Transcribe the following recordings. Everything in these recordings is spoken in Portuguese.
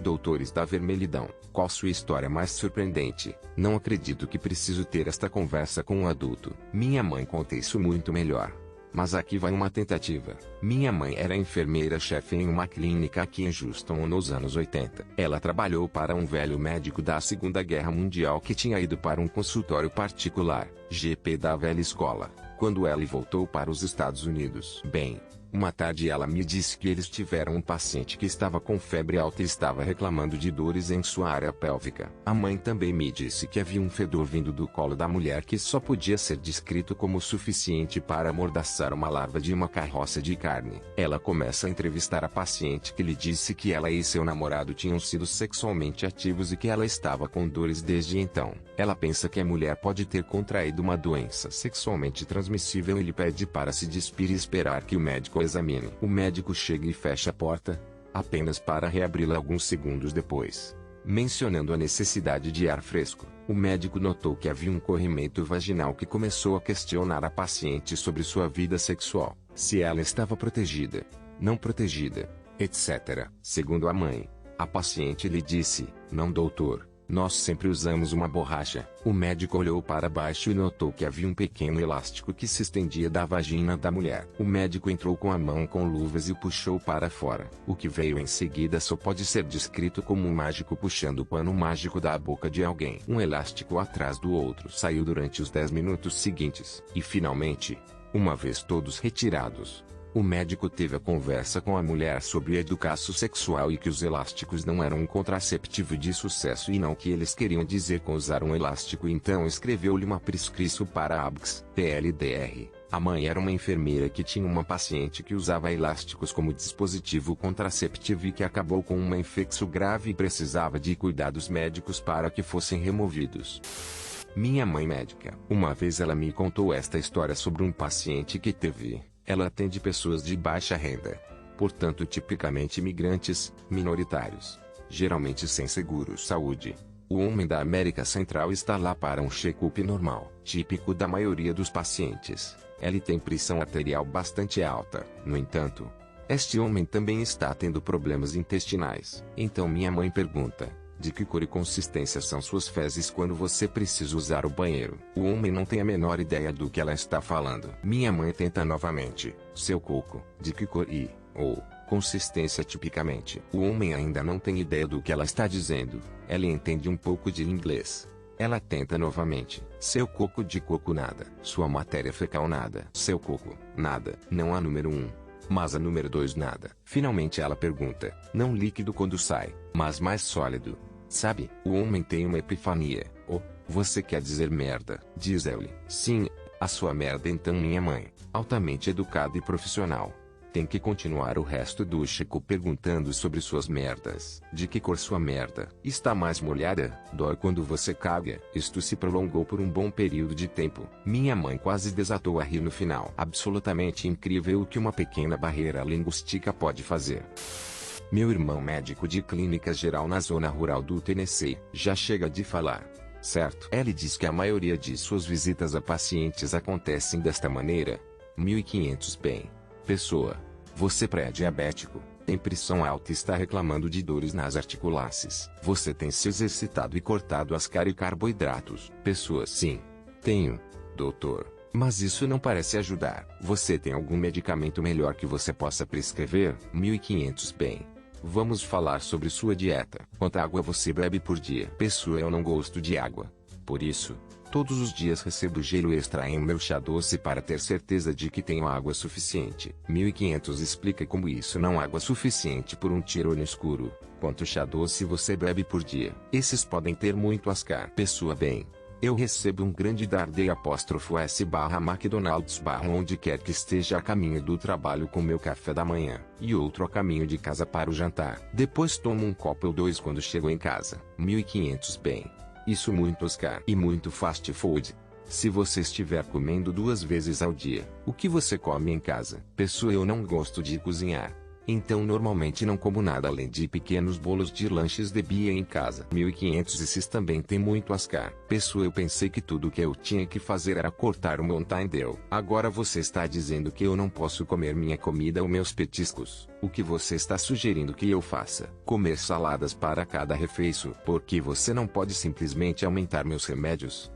doutores da vermelhidão, qual sua história mais surpreendente? Não acredito que preciso ter esta conversa com um adulto. Minha mãe conta isso muito melhor. Mas aqui vai uma tentativa. Minha mãe era enfermeira-chefe em uma clínica aqui em Houston nos anos 80. Ela trabalhou para um velho médico da Segunda Guerra Mundial que tinha ido para um consultório particular, GP da velha escola, quando ela voltou para os Estados Unidos. Bem, uma tarde ela me disse que eles tiveram um paciente que estava com febre alta e estava reclamando de dores em sua área pélvica. A mãe também me disse que havia um fedor vindo do colo da mulher que só podia ser descrito como suficiente para amordaçar uma larva de uma carroça de carne. Ela começa a entrevistar a paciente que lhe disse que ela e seu namorado tinham sido sexualmente ativos e que ela estava com dores desde então. Ela pensa que a mulher pode ter contraído uma doença sexualmente transmissível e lhe pede para se despir e esperar que o médico examine. O médico chega e fecha a porta, apenas para reabri-la alguns segundos depois. Mencionando a necessidade de ar fresco, o médico notou que havia um corrimento vaginal que começou a questionar a paciente sobre sua vida sexual, se ela estava protegida, não protegida, etc. Segundo a mãe, a paciente lhe disse: "Não, doutor. Nós sempre usamos uma borracha." O médico olhou para baixo e notou que havia um pequeno elástico que se estendia da vagina da mulher. O médico entrou com a mão com luvas e puxou para fora. O que veio em seguida só pode ser descrito como um mágico puxando o pano mágico da boca de alguém. Um elástico atrás do outro saiu durante os 10 minutos seguintes. E finalmente, uma vez todos retirados, o médico teve a conversa com a mulher sobre educação sexual e que os elásticos não eram um contraceptivo de sucesso e não que eles queriam dizer com usar um elástico, então escreveu-lhe uma prescrição para ABX, PLDR. A mãe era uma enfermeira que tinha uma paciente que usava elásticos como dispositivo contraceptivo e que acabou com uma infecção grave e precisava de cuidados médicos para que fossem removidos. Minha mãe médica. Uma vez ela me contou esta história sobre um paciente que teve. Ela atende pessoas de baixa renda, portanto tipicamente imigrantes, minoritários, geralmente sem seguro-saúde. O homem da América Central está lá para um check-up normal, típico da maioria dos pacientes. Ele tem pressão arterial bastante alta. No entanto, este homem também está tendo problemas intestinais. Então minha mãe pergunta: de que cor e consistência são suas fezes quando você precisa usar o banheiro? O homem não tem a menor ideia do que ela está falando. Minha mãe tenta novamente: seu coco, de que cor ou consistência tipicamente? O homem ainda não tem ideia do que ela está dizendo. Ela entende um pouco de inglês. Ela tenta novamente: seu coco, de coco nada. Sua matéria fecal nada. Seu coco, nada. Não há número 1. Mas a número 2 nada. Finalmente ela pergunta: não líquido quando sai, mas mais sólido. Sabe, o homem tem uma epifania. Oh, você quer dizer merda? Diz ele. Sim, a sua merda. Então minha mãe, altamente educada e profissional, tem que continuar o resto do check-up perguntando sobre suas merdas. De que cor sua merda? Está mais molhada? Dói quando você caga? Isto se prolongou por um bom período de tempo. Minha mãe quase desatou a rir no final. Absolutamente incrível o que uma pequena barreira linguística pode fazer. Meu irmão médico de clínica geral na zona rural do Tennessee, já chega de falar, certo? Ele diz que a maioria de suas visitas a pacientes acontecem desta maneira. 1500 bem. Pessoa: você pré-diabético, tem pressão alta e está reclamando de dores nas articulações. Você tem se exercitado e cortado açúcar e carboidratos. Pessoa: sim, tenho, doutor. Mas isso não parece ajudar. Você tem algum medicamento melhor que você possa prescrever? 1500 bem. Vamos falar sobre sua dieta. Quanta água você bebe por dia? Pessoa: eu não gosto de água. Por isso, todos os dias recebo gelo extra em meu chá doce para ter certeza de que tenho água suficiente. 1500 explica como isso não é água suficiente por um tiro no escuro. Quanto chá doce você bebe por dia? Esses podem ter muito açúcar. Pessoa: bem, eu recebo um grande /S/McDonald's/ onde quer que esteja a caminho do trabalho com meu café da manhã, e outro a caminho de casa para o jantar. Depois tomo um copo ou dois quando chego em casa. 1500 bem. Isso muito açúcar e muito fast food. Se você estiver comendo 2 vezes ao dia, o que você come em casa? Pessoa: eu não gosto de cozinhar. Então normalmente não como nada além de pequenos bolos de lanches de Bia em casa. 1500 esses também tem muito ascar. Pessoa, eu pensei que tudo que eu tinha que fazer era cortar o Mountain Dew. Agora você está dizendo que eu não posso comer minha comida ou meus petiscos. O que você está sugerindo que eu faça? Comer saladas para cada refeição? Porque você não pode simplesmente aumentar meus remédios?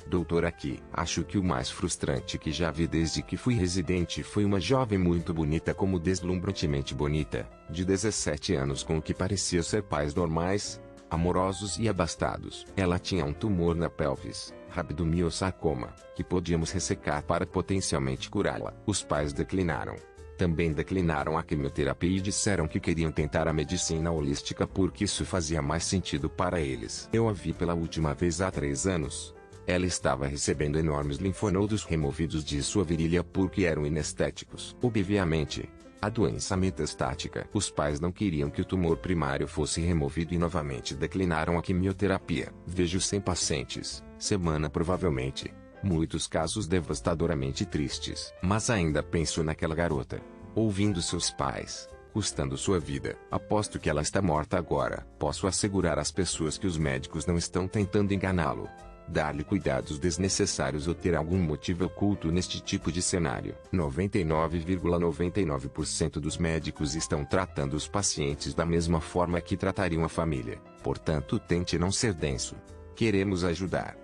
Doutor, aqui, acho que o mais frustrante que já vi desde que fui residente foi uma jovem muito bonita, como deslumbrantemente bonita, de 17 anos, com o que parecia ser pais normais, amorosos e abastados. Ela tinha um tumor na pelvis, rabdomiossarcoma, que podíamos ressecar para potencialmente curá-la. Os pais declinaram. Também declinaram a quimioterapia e disseram que queriam tentar a medicina holística porque isso fazia mais sentido para eles. Eu a vi pela última vez há 3 anos. Ela estava recebendo enormes linfonodos removidos de sua virilha porque eram inestéticos. Obviamente, a doença metastática. Os pais não queriam que o tumor primário fosse removido e novamente declinaram a quimioterapia. Vejo 100 pacientes, semana provavelmente. Muitos casos devastadoramente tristes. Mas ainda penso naquela garota, ouvindo seus pais, custando sua vida. Aposto que ela está morta agora. Posso assegurar às pessoas que os médicos não estão tentando enganá-lo, dar-lhe cuidados desnecessários ou ter algum motivo oculto neste tipo de cenário. 99,99% dos médicos estão tratando os pacientes da mesma forma que tratariam a família. Portanto, tente não ser denso. Queremos ajudar.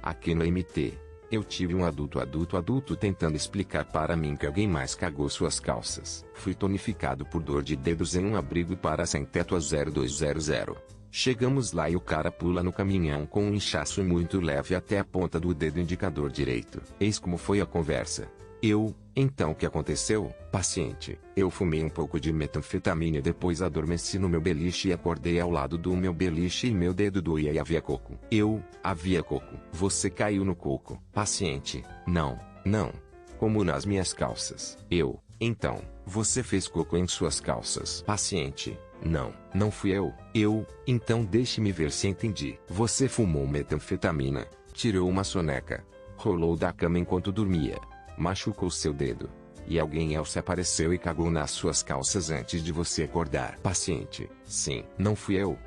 Aqui no MT, eu tive um adulto tentando explicar para mim que alguém mais cagou suas calças. Fui tonificado por dor de dedos em um abrigo para sem-teto a 0200. Chegamos lá e o cara pula no caminhão com um inchaço muito leve até a ponta do dedo indicador direito. Eis como foi a conversa. Então o que aconteceu? Paciente, eu fumei um pouco de metanfetamina e depois adormeci no meu beliche e acordei ao lado do meu beliche e meu dedo doía e havia coco. Havia coco. Você caiu no coco. Paciente, não. Como nas minhas calças. Então, você fez cocô em suas calças. Paciente, não fui eu. Então deixe-me ver se entendi. Você fumou metanfetamina, tirou uma soneca, rolou da cama enquanto dormia, machucou seu dedo, e alguém else apareceu e cagou nas suas calças antes de você acordar. Paciente, sim. Não fui eu.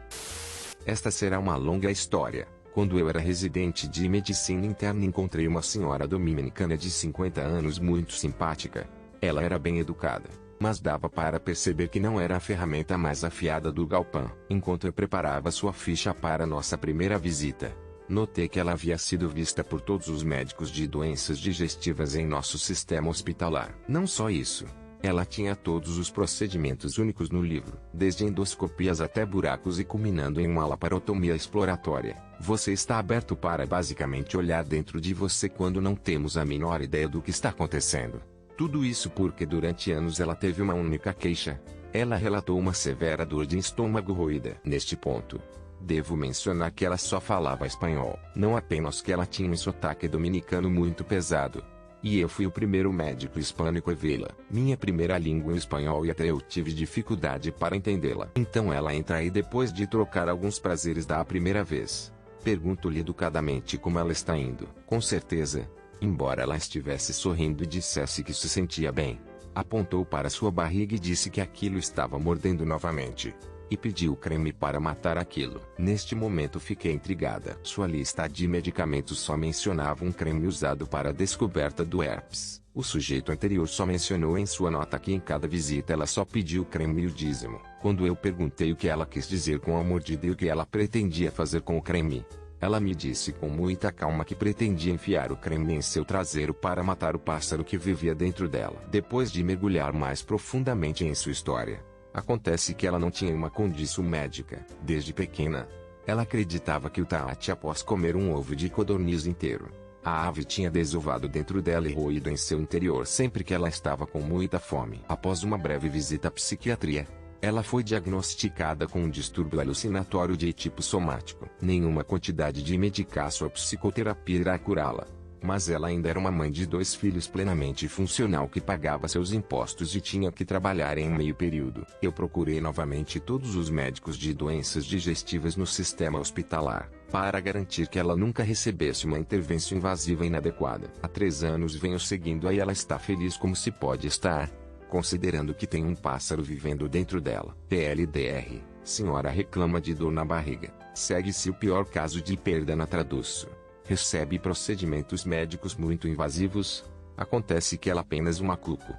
Esta será uma longa história. Quando eu era residente de medicina interna, encontrei uma senhora dominicana de 50 anos muito simpática. Ela era bem educada, mas dava para perceber que não era a ferramenta mais afiada do galpão. Enquanto eu preparava sua ficha para nossa primeira visita, notei que ela havia sido vista por todos os médicos de doenças digestivas em nosso sistema hospitalar. Não só isso, ela tinha todos os procedimentos únicos no livro, desde endoscopias até buracos e culminando em uma laparotomia exploratória. Você está aberto para basicamente olhar dentro de você quando não temos a menor ideia do que está acontecendo. Tudo isso porque durante anos ela teve uma única queixa. Ela relatou uma severa dor de estômago roída. Neste ponto, devo mencionar que ela só falava espanhol. Não apenas que ela tinha um sotaque dominicano muito pesado. E eu fui o primeiro médico hispânico a vê-la. Minha primeira língua é o espanhol e até eu tive dificuldade para entendê-la. Então ela entra aí depois de trocar alguns prazeres da primeira vez. Pergunto-lhe educadamente como ela está indo. Com certeza, embora ela estivesse sorrindo e dissesse que se sentia bem, apontou para sua barriga e disse que aquilo estava mordendo novamente, e pediu creme para matar aquilo. Neste momento fiquei intrigada. Sua lista de medicamentos só mencionava um creme usado para a descoberta do herpes. O sujeito anterior só mencionou em sua nota que em cada visita ela só pediu creme e o dízimo. Quando eu perguntei o que ela quis dizer com a mordida e o que ela pretendia fazer com o creme, ela me disse com muita calma que pretendia enfiar o creme em seu traseiro para matar o pássaro que vivia dentro dela. Depois de mergulhar mais profundamente em sua história, acontece que ela não tinha uma condição médica. Desde pequena, ela acreditava que o taate após comer um ovo de codorniz inteiro, a ave tinha desovado dentro dela e roído em seu interior sempre que ela estava com muita fome. Após uma breve visita à psiquiatria, ela foi diagnosticada com um distúrbio alucinatório de tipo somático. Nenhuma quantidade de medicação ou psicoterapia irá curá-la. Mas ela ainda era uma mãe de 2 filhos plenamente funcional que pagava seus impostos e tinha que trabalhar em meio período. Eu procurei novamente todos os médicos de doenças digestivas no sistema hospitalar, para garantir que ela nunca recebesse uma intervenção invasiva inadequada. Há 3 anos venho seguindo-a e ela está feliz como se pode estar. considerando que tem um pássaro vivendo dentro dela. TLDR, senhora reclama de dor na barriga. Segue-se o pior caso de perda na tradução. Recebe procedimentos médicos muito invasivos. Acontece que ela apenas uma cuco.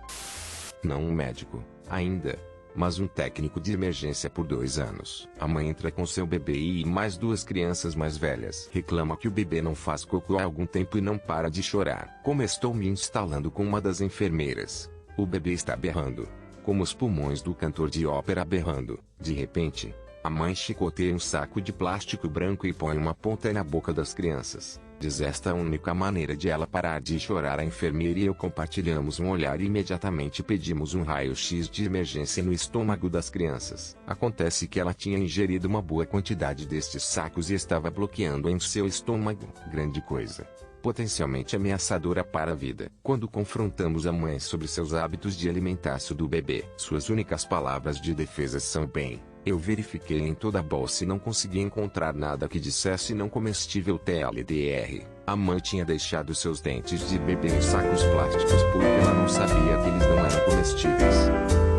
Não um médico, ainda, mas um técnico de emergência por 2 anos. A mãe entra com seu bebê e mais 2 crianças mais velhas. Reclama que o bebê não faz cocô há algum tempo e não para de chorar. Como estou me instalando com uma das enfermeiras, o bebê está berrando, como os pulmões do cantor de ópera berrando. De repente, a mãe chicoteia um saco de plástico branco e põe uma ponta na boca das crianças. Diz esta a única maneira de ela parar de chorar. A enfermeira e eu compartilhamos um olhar e imediatamente pedimos um raio-x de emergência no estômago das crianças. Acontece que ela tinha ingerido uma boa quantidade destes sacos e estava bloqueando em seu estômago. Grande coisa. Potencialmente ameaçadora para a vida. Quando confrontamos a mãe sobre seus hábitos de alimentação do bebê, suas únicas palavras de defesa são: bem, eu verifiquei em toda a bolsa e não consegui encontrar nada que dissesse não comestível. TLDR. A mãe tinha deixado seus dentes de bebê em sacos plásticos porque ela não sabia que eles não eram comestíveis.